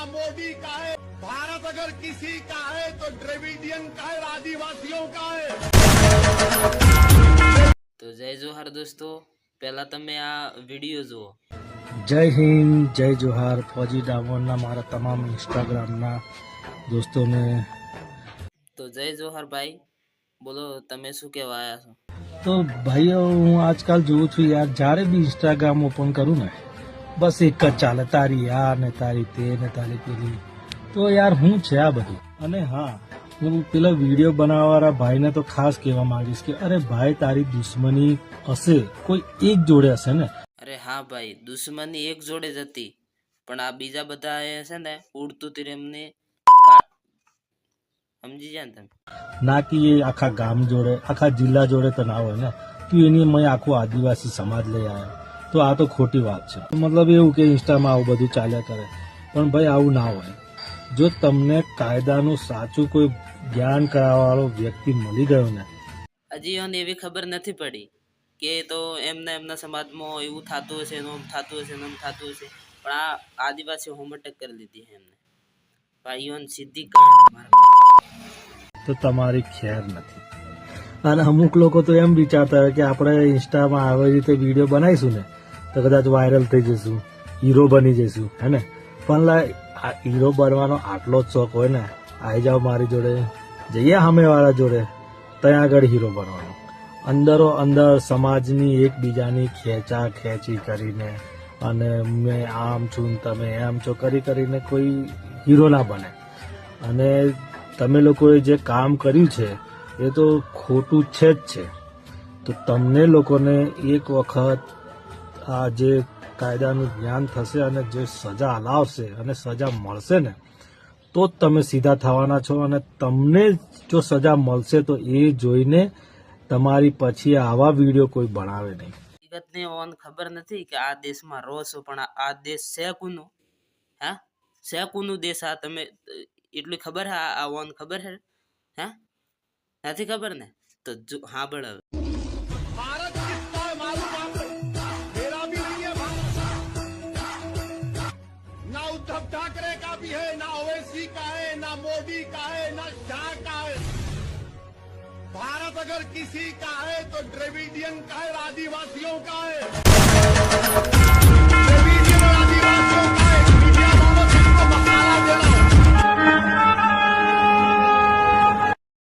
मोदी का है। भारत अगर किसी का है तो द्रविडियन का है, आदिवासियों का है। तो जय जोहार दोस्तों, पहला તમે આ વિડિયો જુઓ। જય હિન્દ, જય જોહાર। ફોજી ડામોરના મારા તમામ ઇન્સ્ટાગ્રામના દોસ્તોને તો જય જોહાર ભાઈ, બોલો તમે શું કહેવા આવ્યા છો? તો ભાઈઓ, હું આજકાલ જોઉં છું યાર, જ્યારે બી ઇન્સ્ટાગ્રામ ઓપન કરું ને બસ એક જ ચાલે, તારી આ ને તારી તે ને તારી પેલી। તો યાર હું છે આ બધું? અને હા, હું પેલા વિડીયો બનાવવાવાળા ભાઈને તો ખાસ કહેવા માંગીશ કે અરે ભાઈ, તારી દુશ્મની હશે કોઈ એક જોડે હશે ને। અરે હા ભાઈ, દુશ્મની એક જોડે જ હતી, પણ આ બીજા બધા એ છે ને ઉડતું તીર એમને સમજી જાય ને તમે। ના કે એ આખા ગામ જોડે, આખા જિલ્લા જોડે તો ના હોય ને, તું એની મેં આખો આદિવાસી સમાજ લઈ આવ્યો, તો આ તો ખોટી વાત છે। મતલબ એવું કે ઇન્સ્ટામાં આવું બધું ચાલ્યા કરે, પણ ભાઈ આવું ના હોય। જો તમને કાયદાનું સાચું કોઈ જ્ઞાન કરાવવાવાળો વ્યક્તિ મળી ગયો ને, હજી એને એવી ખબર નથી પડી કે તો એમના સમાજમાં એવું થતું હશે, એમ થતું હશે, એમ થતું હશે, પણ આ આદિવાસી હોમટેક કરી લીધી છે એમને ભાઈઓને સીધી તો તમારી ખેર નથી। અને અમુક લોકો તો એમ વિચારતા હોય કે આપણે ઇન્સ્ટામાં આવી રીતે વિડીયો બનાવીશું ને તો કદાચ વાયરલ થઈ જઈશું, હીરો બની જઈશું, હે ને। પણ આ હીરો બનવાનો આટલો જ શોખ હોય ને, આવી જાઓ મારી જોડે, જઈએ સામેવાળા જોડે, ત્યાં આગળ હીરો બનવાનો। અંદરો અંદર સમાજની એકબીજાની ખેંચા ખેંચી કરીને અને મેં આમ છું ને તમે એમ છો કરીને કોઈ હીરો ના બને। અને તમે લોકોએ જે કામ કર્યું છે એ તો ખોટું છે જ છે। તો તમને લોકોને એક વખત આ જે કાયદાનું જ્ઞાન થશે અને જે સજા હલાવશે અને સજા મળશે ને, તો જ તમે સીધા થવાના છો। અને તમને જો સજા મળશે તો એ જોઈને તમારી પછી આવા વિડીયો કોઈ બનાવે નહીં। હકીકતને ઓન ખબર નથી કે આ દેશમાં રહો છો, પણ આ દેશ છે કોનું? હા, છે કોનું દેશ? આ તમે એટલી ખબર હે? આ ઓન ખબર હે? હા, નથી ખબર ને? તો હા બળ હવે भारत किसका है मालूम आपको? मेरा भी नहीं है भारत। ना उद्धव ठाकरे का भी है, ना ओवैसी का है, ना मोदी का है, ना शाह का है। भारत अगर किसी का है तो द्रविडियन का है, आदिवासियों का है।